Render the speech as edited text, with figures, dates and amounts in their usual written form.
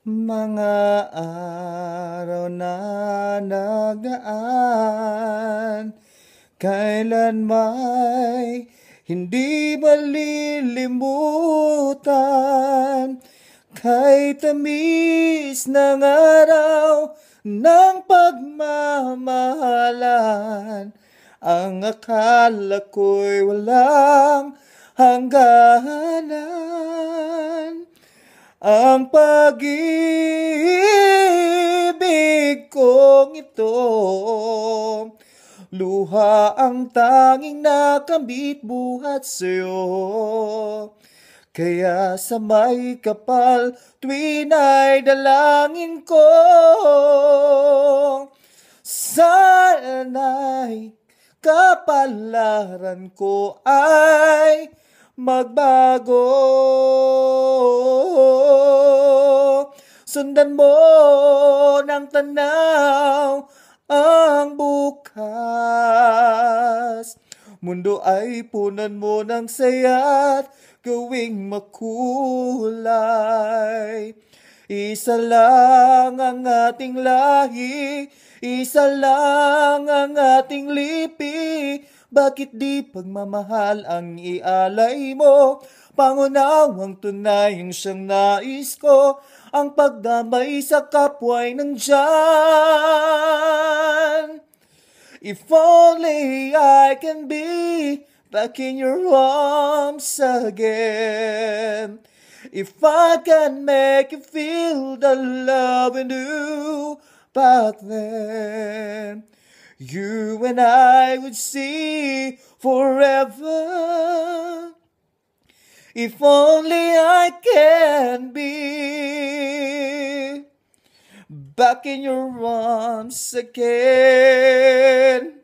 Mga araw na nagaan, kailan may hindi malilimutan. Kay tamis ng araw ng pagmamahalan, ang akala ko'y walang hangganan. Ang pag-ibig kong ito, luha ang tanging nakamit buhat sa'yo. Kaya sa may kapal tuwin ay dalangin ko, sana'y kapalaran ko ay magbago. Sundan mo ng tanaw ang bukas. Mundo ay punan mo ng saya't gawing makulay. Isa lang ang ating lahi, isa lang ang ating lipi. Bakit di pagmamahal ang ialay mo? Pangunawang tunay ang siyang nais ko, ang pagdamay sa kapwa'y nandyan. If only I can be back in your arms again. If I can make you feel the love in you back then, you and I would see forever. If only I can be back in your arms again.